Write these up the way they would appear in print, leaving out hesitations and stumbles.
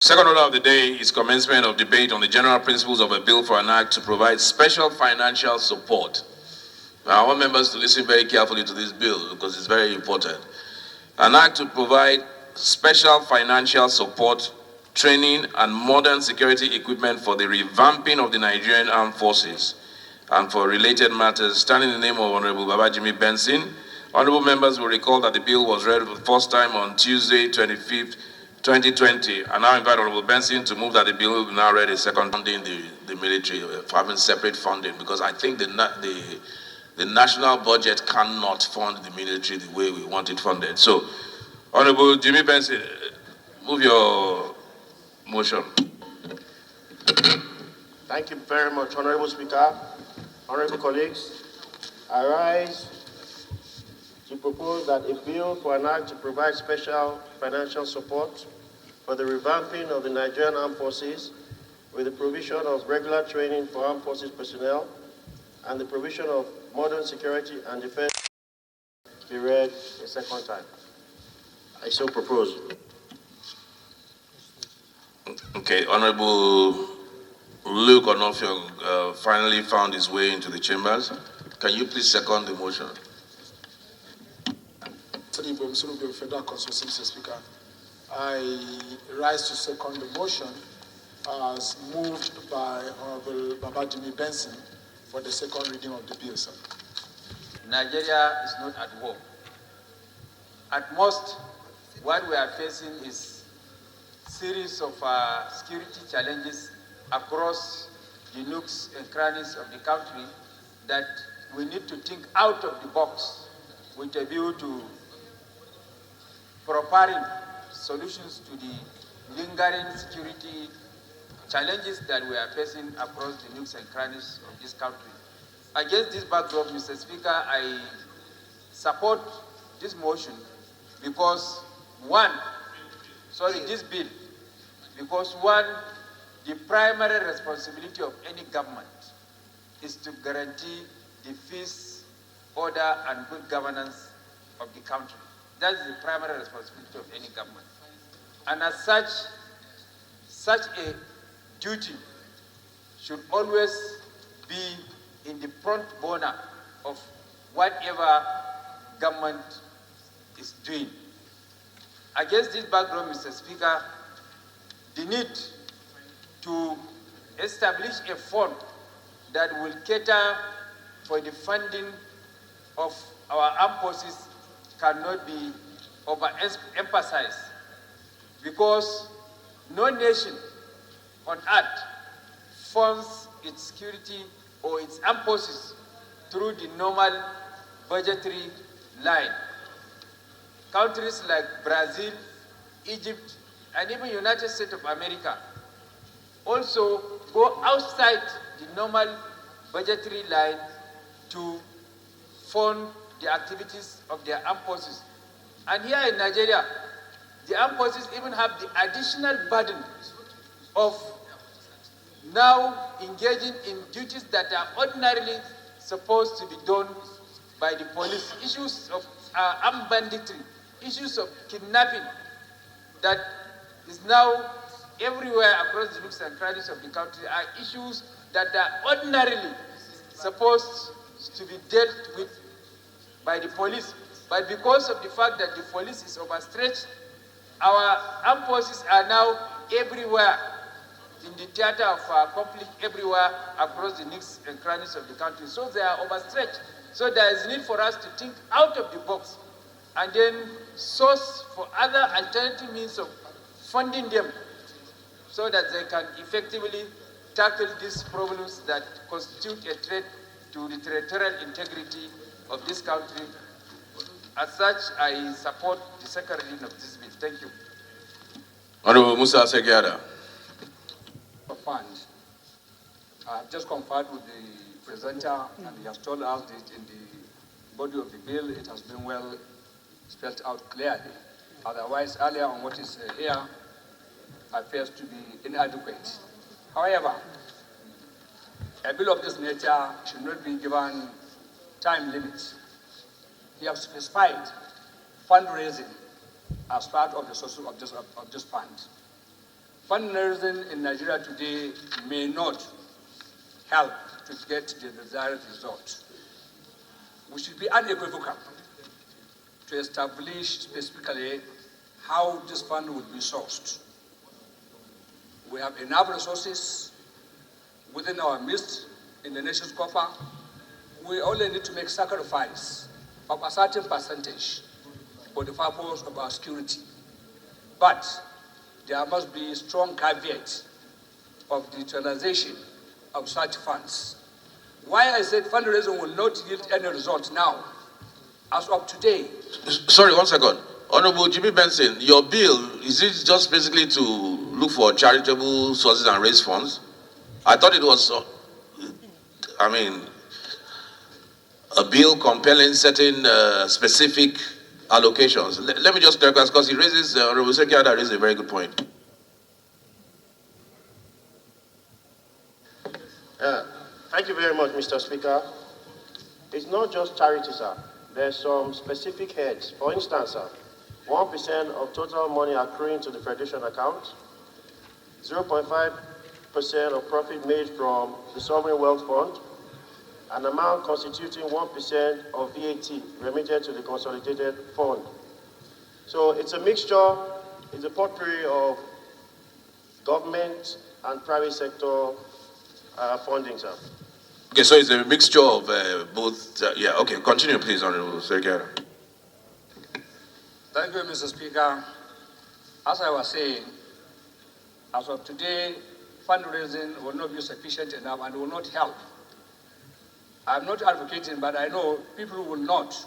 Second order of the day is commencement of debate on the general principles of a bill for an act to provide special financial support. Now, I want members to listen very carefully to this bill because it's very important. An act to provide special financial support, training, and modern security equipment for the revamping of the Nigerian Armed Forces and for related matters, standing in the name of Honorable Babajimi Benson. Honorable members will recall that the bill was read for the first time on Tuesday, 25th, 2020. I now invite Honorable Benson to move that the bill will be now read a second funding the military, for having separate funding, because I think the national budget cannot fund the military the way we want it funded. So, Honorable Jimmy Benson, move your motion. Thank you very much, Honorable Speaker. Honorable colleagues, I rise to propose that a bill for an act to provide special financial support for the revamping of the Nigerian Armed Forces with the provision of regular training for armed forces personnel and the provision of modern security and defense be read a second time. I so propose. Okay, Honorable Luke Onofiong finally found his way into the chambers. Can you please second the motion? Federal Constituency, Mr. Speaker. I rise to second the motion as moved by Honorable Babajimi Benson for the second reading of the bill, sir. Nigeria is not at war. At most, what we are facing is series of security challenges across the nooks and crannies of the country that we need to think out of the box with a view to preparing solutions to the lingering security challenges that we are facing across the nooks and crannies of this country. Against this backdrop, Mr. Speaker, I support this motion because this bill, because the primary responsibility of any government is to guarantee the peace, order, and good governance of the country. That is the primary responsibility of any government. And as such a duty should always be in the front burner of whatever government is doing. Against this background, Mr. Speaker, the need to establish a fund that will cater for the funding of our armed forces cannot be overemphasized, because no nation on earth funds its security or its armed forces through the normal budgetary line. Countries like Brazil, Egypt, and even United States of America also go outside the normal budgetary line to fund the activities of their armed forces. And here in Nigeria, the armed forces even have the additional burden of now engaging in duties that are ordinarily supposed to be done by the police. Issues of armed banditry, issues of kidnapping that is now everywhere across the nooks and crannies of the country are issues that are ordinarily supposed to be dealt with by the police. But because of the fact that the police is overstretched, our armed forces are now everywhere in the theater of conflict, everywhere across the nooks and crannies of the country. So they are overstretched. So there is need for us to think out of the box and then source for other alternative means of funding them so that they can effectively tackle these problems that constitute a threat to the territorial integrity of this country. As such, I support the second reading of this bill. Thank you. Honorable Musa Segiada. Fund. I've just conferred with the presenter, and he has told us that in the body of the bill, it has been well spelled out clearly. Otherwise, earlier on what is here appears to be inadequate. However, a bill of this nature should not be given time limits. We have specified fundraising as part of the source of this fund. fundraising in Nigeria today may not help to get the desired result. We should be unequivocal to establish specifically how this fund will be sourced. We have enough resources within our midst in the nation's coffer. We only need to make sacrifice of a certain percentage for the purpose of our security. But there must be strong caveat of the utilization of such funds. Why I said fundraising will not yield any result now, as of today. Sorry, 1 second. Honorable Jimmy Benson, your bill, is it just basically to look for charitable sources and raise funds? I thought it was, a bill compelling certain specific allocations. Let me just clarify, because he raises, Honorable Sekada raises a very good point. Thank you very much, Mr. Speaker. It's not just charity, sir. There's some specific heads. For instance, sir, 1% of total money accruing to the Federation account, 0.5% of profit made from the Sovereign Wealth Fund, an amount constituting 1% of VAT remitted to the Consolidated Fund. So it's a mixture, it's a potpourri of government and private sector funding, sir. Okay, so it's a mixture of both. Okay, continue, please, Honorable Sekada. Thank you, Mr. Speaker. As I was saying, as of today, fundraising will not be sufficient enough and will not help. I'm not advocating, but I know people will not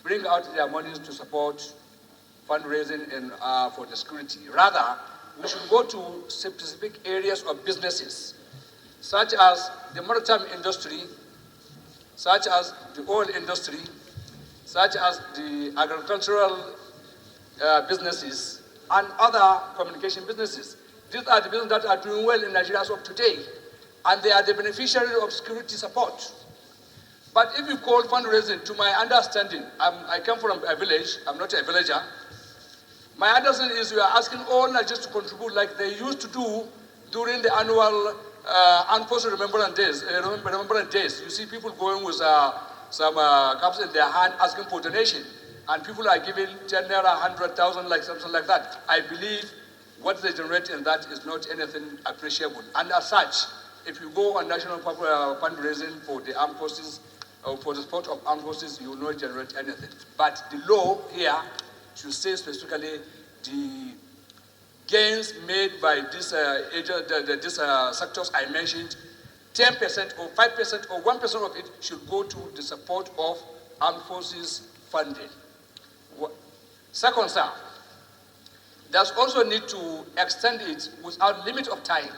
bring out their monies to support fundraising for the security. Rather, we should go to specific areas of businesses, such as the maritime industry, such as the oil industry, such as the agricultural businesses, and other communication businesses. These are the businesses that are doing well in Nigeria as of today, and they are the beneficiaries of security support. But if you call fundraising, to my understanding, I come from a village, I'm not a villager. My understanding is you are asking all Nigerians to contribute like they used to do during the annual Armed Forces Remembrance Days. You see people going with some cups in their hand asking for donation, and people are giving 10 naira, 100,000, like something like that. I believe what they generate in that is not anything appreciable. And as such, if you go on national fundraising for the armed forces, or for the support of armed forces, you will not generate anything. But the law here should say specifically the gains made by these sectors I mentioned, 10% or 5% or 1% of it should go to the support of armed forces funding. Second, sir, there's also need to extend it without limit of time.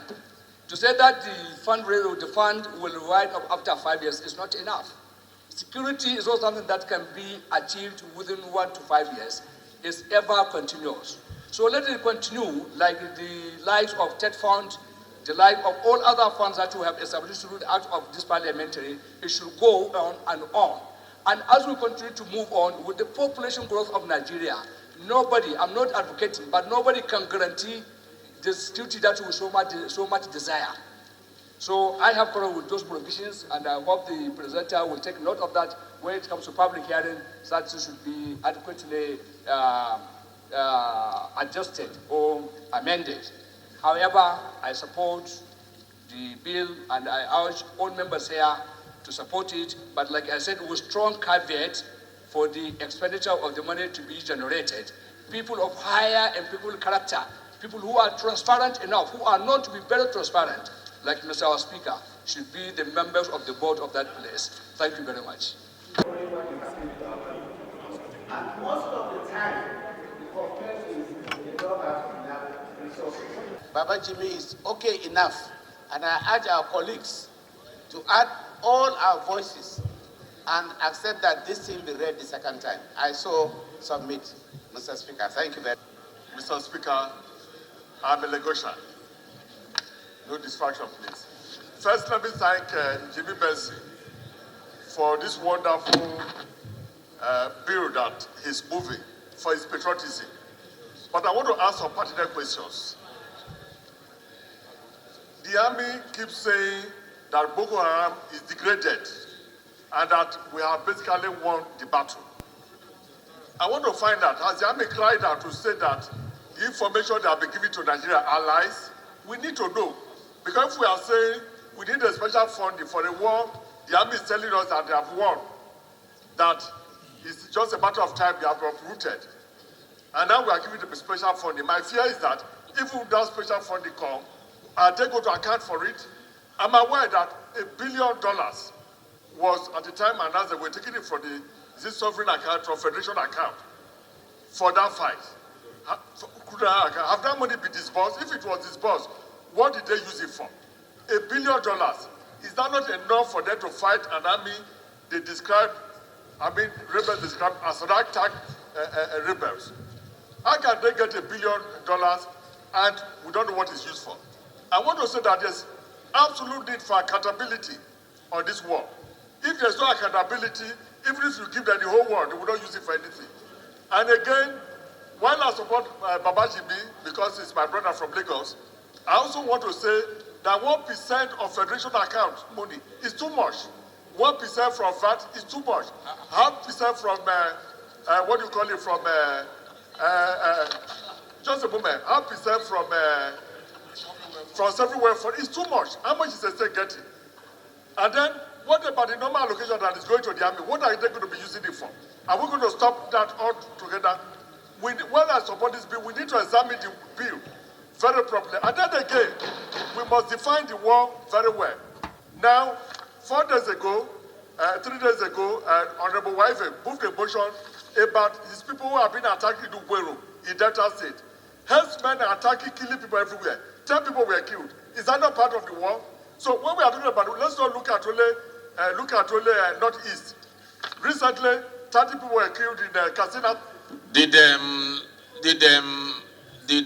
To say that the fund will wind up after 5 years is not enough. Security is also something that can be achieved within 1 to 5 years. It's ever continuous. So let it continue like the likes of TED Fund, the like of all other funds that we have established out of this parliamentary. It should go on and on. And as we continue to move on with the population growth of Nigeria, nobody, I'm not advocating, but nobody can guarantee the security that we so much desire. So I have followed with those provisions, and I hope the presenter will take note of that when it comes to public hearing, that it should be adequately adjusted or amended. However, I support the bill, and I urge all members here to support it, but like I said, with strong caveat for the expenditure of the money to be generated. People of higher and people of character, people who are transparent enough, who are known to be very transparent, like Mr. Speaker, should be the members of the board of that place. Thank you very much. And most of the time, the complaint is they don't have enough resources. Baba Jimmy is okay enough, and I urge our colleagues to add all our voices and accept that this thing be read the second time. I so submit, Mr. Speaker. Thank you very much. Mr. Speaker, I'm a Lagosian. No distraction, please. First, let me thank Jimmy Benson for this wonderful bill that he's moving for his patriotism. But I want to ask some pertinent questions. the army keeps saying that Boko Haram is degraded and that we have basically won the battle. I want to find out, has the army cried out to say that the information they have been given to Nigeria are lies? We need to know. Because if we are saying we need a special funding for a war, the army is telling us that they have won, that it's just a matter of time they have uprooted. And now we are giving them a special funding. My fear is that if that special funding comes, are they going to account for it? I'm aware that $1 billion was at the time announced that we're taking it from the sovereign account or federation account for that fight. Have that money been disbursed? If it was disbursed, what did they use it for? $1 billion. Is that not enough for them to fight an army they described, rebels described as ragtag rebels? How can they get $1 billion and we don't know what it's used for? I want to say that there's absolute need for accountability on this war. If there's no accountability, even if you give them the whole world, they will not use it for anything. And again, while I support Baba Jimi, because he's my brother from Lagos, I also want to say that 1% of federation account money is too much. 1% from VAT is too much. 0.5% from, just a moment, 0.5% from everywhere for is too much. How much is the state getting? And then, what about the normal allocation that is going to the army? What are they going to be using it for? Are we going to stop that altogether? When I support this bill, we need to examine the bill very properly. And then again, we must define the war very well. Now, 3 days ago, Honorable Waive moved a motion about these people who have been attacking Ugweru in Delta State. Herdsmen are attacking, killing people everywhere. 10 people were killed. Is that not part of the war? So when we are talking about it, let's not look at only Northeast. Recently, 30 people were killed in Katsina. Did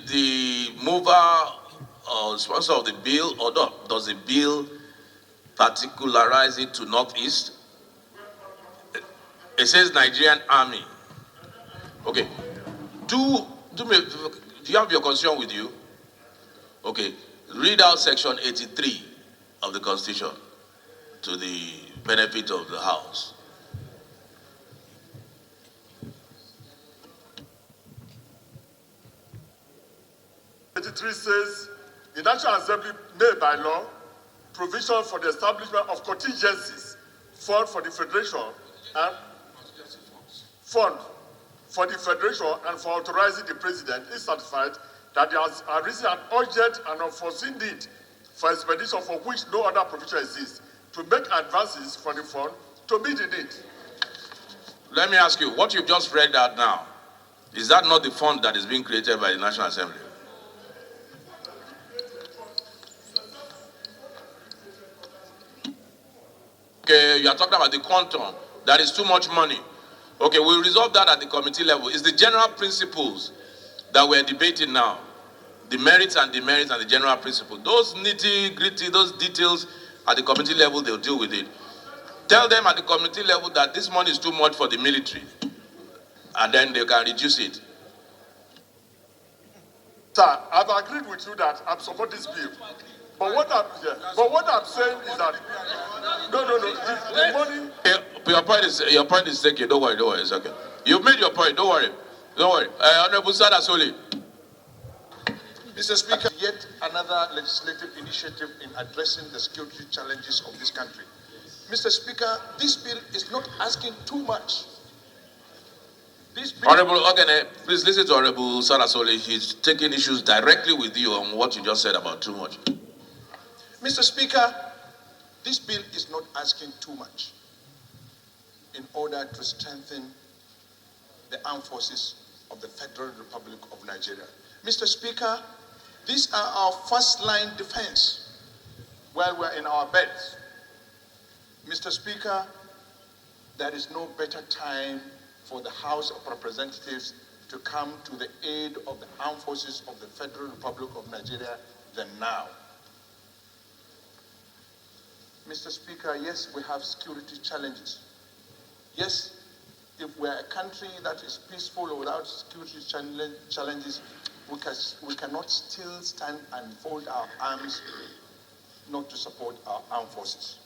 the mover or sponsor of the bill or not? Does the bill particularize it to Northeast? It says Nigerian Army. Okay. Do you have your constitution with you? Okay. Read out section 83 of the Constitution to the benefit of the House. Says the National Assembly made by law provision for the establishment of contingencies fund for the federation and fund for the federation and for authorizing the president is certified that there has arisen an urgent and unforeseen need for expedition for which no other provision exists to make advances for the fund to meet the need. Let me ask you, what you've just read out now, is that not the fund that is being created by the National Assembly? Okay, you are talking about the quantum. That is too much money. Okay, we'll resolve that at the committee level. It's the general principles that we're debating now. The merits and demerits and the general principle. Those nitty-gritty, those details at the committee level, they'll deal with it. Tell them at the committee level that this money is too much for the military. And then they can reduce it. Sir, I've agreed with you that I'm supporting this bill. But what I'm saying is that the money. Your point is taken. Don't worry. It's okay. You've made your point. Don't worry. Honorable Sada Soli. Mr. Speaker, yet another legislative initiative in addressing the security challenges of this country. Mr. Speaker, this bill is not asking too much. Honorable Ogene, please listen to Honorable Sada Soli. He's taking issues directly with you on what you just said about too much. Mr. Speaker, this bill is not asking too much in order to strengthen the armed forces of the Federal Republic of Nigeria. Mr. Speaker, these are our first-line defense while we're in our beds. Mr. Speaker, there is no better time for the House of Representatives to come to the aid of the armed forces of the Federal Republic of Nigeria than now. Mr. Speaker, yes, we have security challenges. Yes, if we're a country that is peaceful without security challenges, we cannot still stand and fold our arms not to support our armed forces.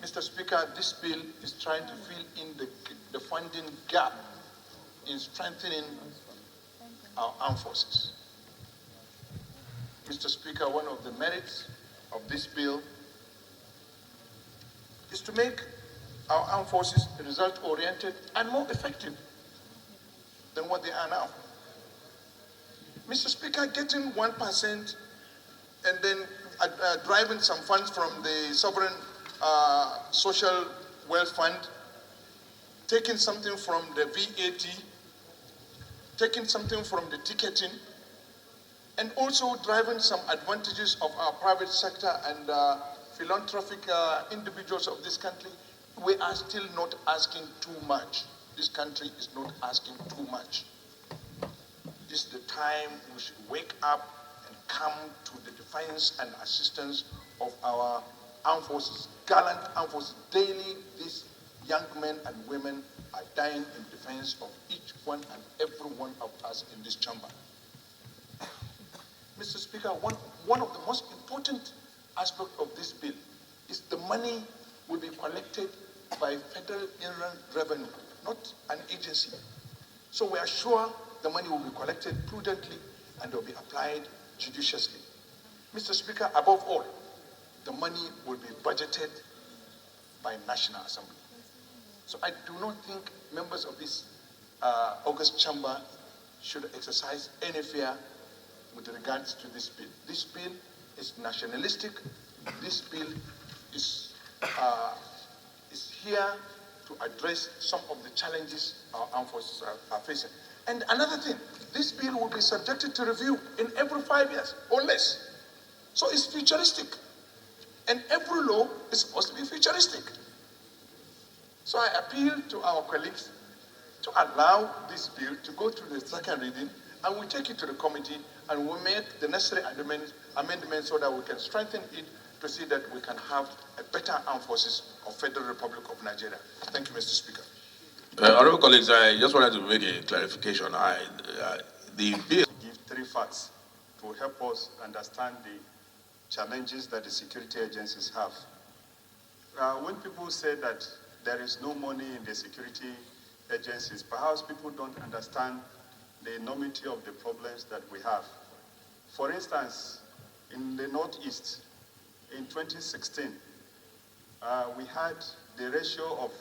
Mr. Speaker, this bill is trying to fill in the funding gap in strengthening our armed forces. Mr. Speaker, one of the merits of this bill is to make our armed forces result-oriented and more effective than what they are now. Mr. Speaker, getting 1% and then driving some funds from the Sovereign Social Wealth Fund, taking something from the VAT, taking something from the ticketing, and also driving some advantages of our private sector and philanthropic individuals of this country, we are still not asking too much. This country is not asking too much. This is the time we should wake up and come to the defense and assistance of our armed forces, gallant armed forces. Daily, these young men and women are dying in defense of each one and every one of us in this chamber. Mr. Speaker, one of the most important aspects of this bill is the money will be collected by Federal Inland Revenue, not an agency. So we are sure the money will be collected prudently and will be applied judiciously. Mr. Speaker, above all, the money will be budgeted by National Assembly. So I do not think members of this August chamber should exercise any fear with regards to this bill. This bill is nationalistic. This bill is here to address some of the challenges our armed forces are facing. And another thing, this bill will be subjected to review in every 5 years or less. So it's futuristic. And every law is supposed to be futuristic. So I appeal to our colleagues to allow this bill to go to the second reading, and we'll take it to the committee and we'll make the necessary amendments so that we can strengthen it to see that we can have a better armed forces of Federal Republic of Nigeria. Thank you, Mr. Speaker. Honorable colleagues, I just wanted to make a clarification. The bill give 3 facts to help us understand the challenges that the security agencies have. When people say that there is no money in the security agencies, perhaps people don't understand the enormity of the problems that we have. For instance, in the Northeast, in 2016, we had the ratio of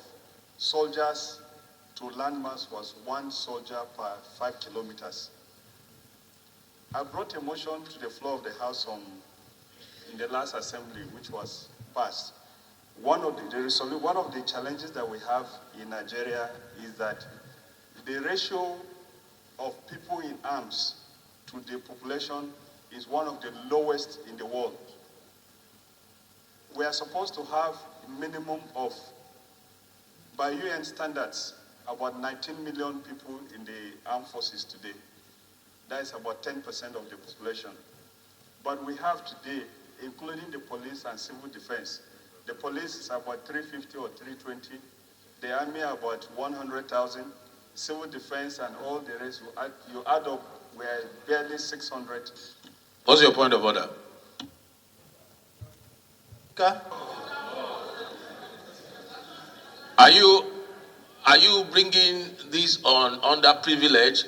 soldiers to landmass was 1 soldier per 5 kilometers. I brought a motion to the floor of the House in the last assembly, which was passed. One of the challenges that we have in Nigeria is that the ratio of people in arms to the population is one of the lowest in the world. We are supposed to have a minimum of, by UN standards, about 19 million people in the armed forces today. That is about 10% of the population. But we have today, including the police and civil defense, the police is about 350 or 320, the army about 100,000, civil defense and all the rest, you add up, we're barely 600. What's your point of order? Okay. Are you bringing this on underprivileged?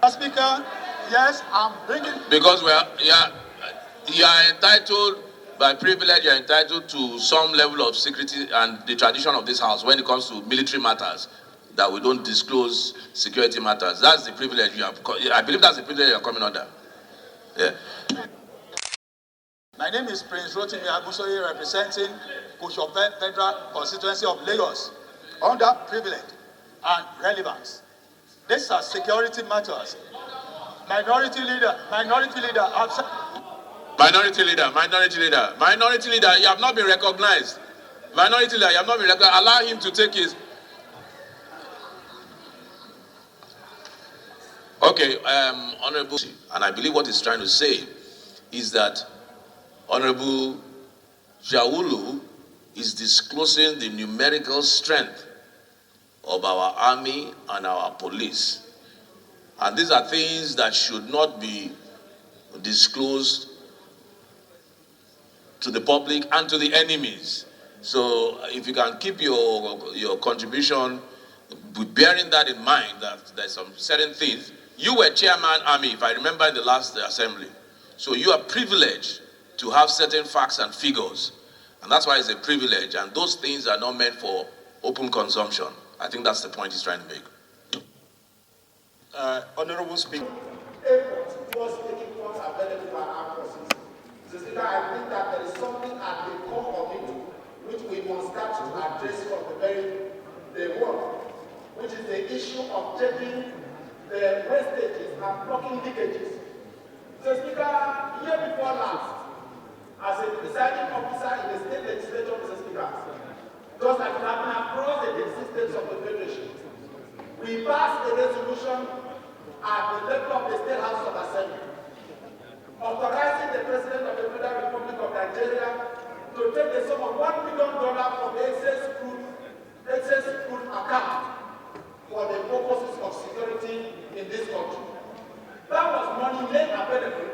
Speaker, yes, I'm bringing. Because you are entitled, by privilege, you are entitled to some level of security and the tradition of this house when it comes to military matters, that we don't disclose security matters. That's the privilege you have. I believe that's the privilege you're coming under. Yeah. My name is Prince Rotimi Agusoye, representing Kushope Federal Constituency of Lagos, under privilege and relevance. These are security matters. Minority leader, absent. Minority leader, you have not been recognized. Minority leader, you have not been recognized. Allow him to take his. Okay, Honorable, and I believe what he's trying to say is that Honorable Jawulu is disclosing the numerical strength of our army and our police. And these are things that should not be disclosed to the public and to the enemies. So if you can keep your contribution, bearing that in mind, that there's some certain things. You were chairman, Army, if I remember, in the last assembly. So you are privileged to have certain facts and figures. And that's why it's a privilege. And those things are not meant for open consumption. I think that's the point he's trying to make. Honorable Speaker. Effort towards making funds available to our armed forces. Mr. Speaker, I think that there is something at the core of it which we must start to address from the very day one, which is the issue of checking the wastages and blocking leakages. Mr. Speaker, year before last, as a presiding officer in the state legislature, Mr. Speaker, just like it happened across the existence of the Federation, we passed a resolution at the level of the State House of Assembly, authorizing the President of the Federal Republic of Nigeria to take the sum of $1 million from the excess crude account for the purposes of security in this country. That was money made available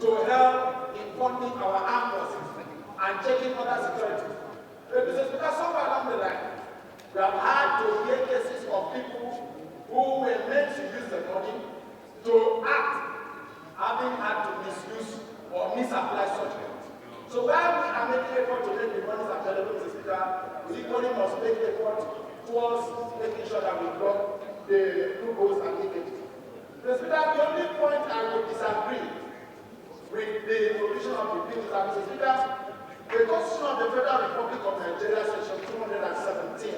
to help in funding our armed forces and checking other security. Because somewhere along the line, we have had to hear cases of people who were meant to use the money to act, having had to misuse or misapply such funds. So while we are making effort to make the money available, Mr. Speaker, we equally must make effort towards making sure that we block the loopholes and leakages. Mr. Speaker, the only point I would disagree with the provision of the bill is that, Mr. Speaker, the Constitution of the Federal Republic of Nigeria, section 217,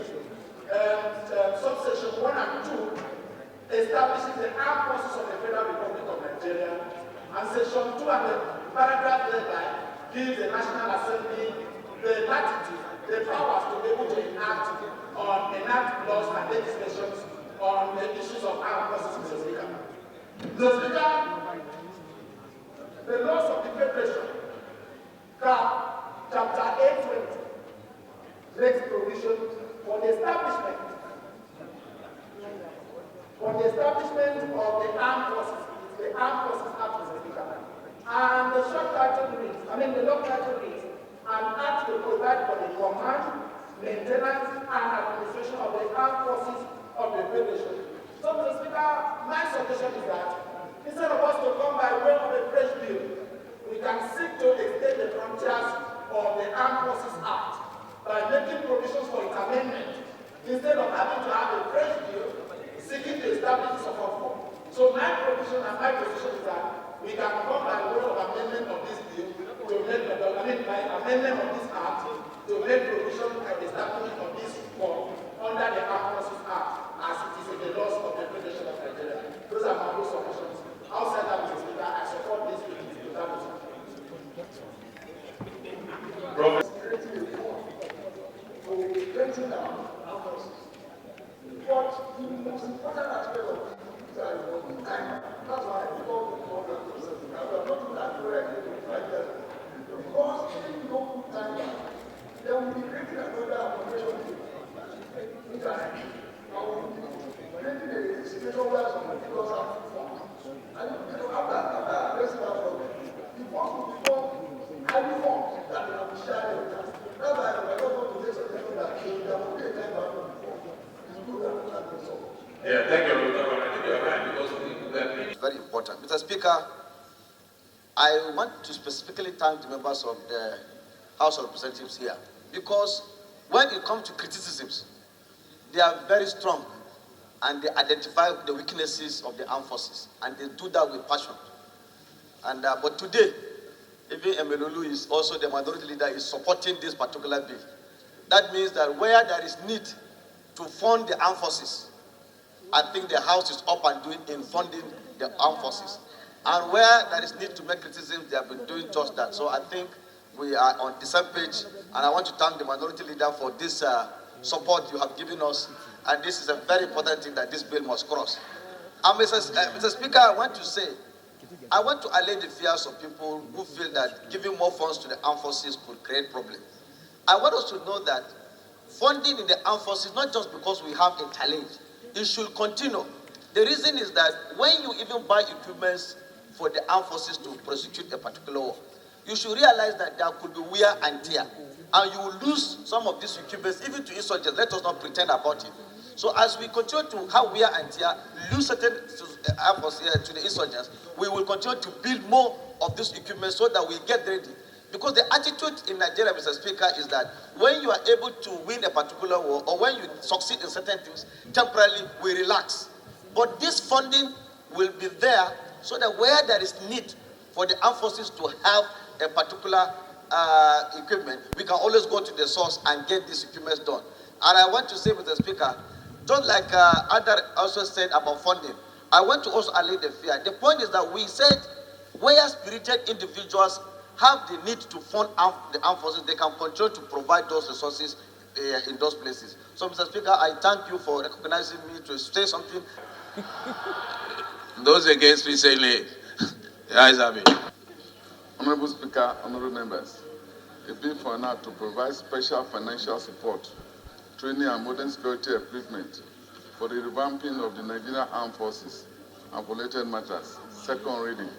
subsection 1 and 2, establishes the armed forces of the Federal Republic of Nigeria, and section 2 and the paragraph thereby gives the National Assembly the latitude, the powers to be able to enact laws and legislations on the issues of armed forces, Mr. Speaker. Mr. Speaker, the laws of the Federation, Chapter 820, makes provision for the establishment of the armed forces, the Armed Forces Act, Mr. Speaker. And the short title reads, the long title reads, an act to provide for the command, maintenance, and administration of the armed forces of the Federation. So, Mr. Speaker, my suggestion is that instead of us to come by way of a fresh bill, we can seek to extend the frontiers of the Armed Forces Act by making provisions for its amendment instead of having to have a fresh bill seeking to establish this of form. So my provision and my position is that we can come by way of amendment of this bill to make by amendment of this act to make provision and establishment of this form under the Armed Forces Act as it is in the laws of the Federation of Nigeria. Those are my two suggestions. Outside that, Mr. Speaker, I support this bill to that motion. But the most important aspect of it is that time. That's why I call the program process. I will not do that correctly right there. Because if you don't put time back, there will be creating another accommodation internet. I will be creating a situation where some people have funds. And after addressing that problem, the funds will become highly formed that they will be shared with us. That's why I don't want to take something that there will be a time back. Yeah, thank you, I think you're right, because it's very important. Mr. Speaker, I want to specifically thank the members of the House of Representatives here, because when it comes to criticisms, they are very strong and they identify the weaknesses of the armed forces, and they do that with passion. And but today, even Emelolu is also the minority leader, is supporting this particular bill. That means that where there is need to fund the armed forces, I think the House is up and doing in funding the armed forces. And where there is need to make criticism, they have been doing just that. So I think we are on the same page, and I want to thank the minority leader for this support you have given us. And this is a very important thing that this bill must cross. And Mr. Speaker, I want to allay the fears of people who feel that giving more funds to the armed forces could create problems. I want us to know that funding in the armed forces, not just because we have a challenge, it should continue. The reason is that when you even buy equipment for the armed forces to prosecute a particular war. You should realize that there could be wear and tear, and you will lose some of these equipment even to insurgents. Let us not pretend about it. So as we continue to have wear and tear, lose certain armed forces to the insurgents, we will continue to build more of this equipment so that we get ready. Because the attitude in Nigeria, Mr. Speaker, is that when you are able to win a particular war or when you succeed in certain things, temporarily we relax. But this funding will be there so that where there is need for the armed forces to have a particular equipment, we can always go to the source and get these equipments done. And I want to say, Mr. Speaker, just like Adar also said about funding, I want to also allay the fear. The point is that we said where spirited individuals have the need to fund the armed forces, they can continue to provide those resources in those places. So, Mr. Speaker, I thank you for recognizing me to say something. Those against, please say nay. The ayes have it. Honorable Speaker, honorable members, a bill for an act to provide special financial support, training and modern security equipment for the revamping of the Nigerian Armed Forces and related matters. Second reading.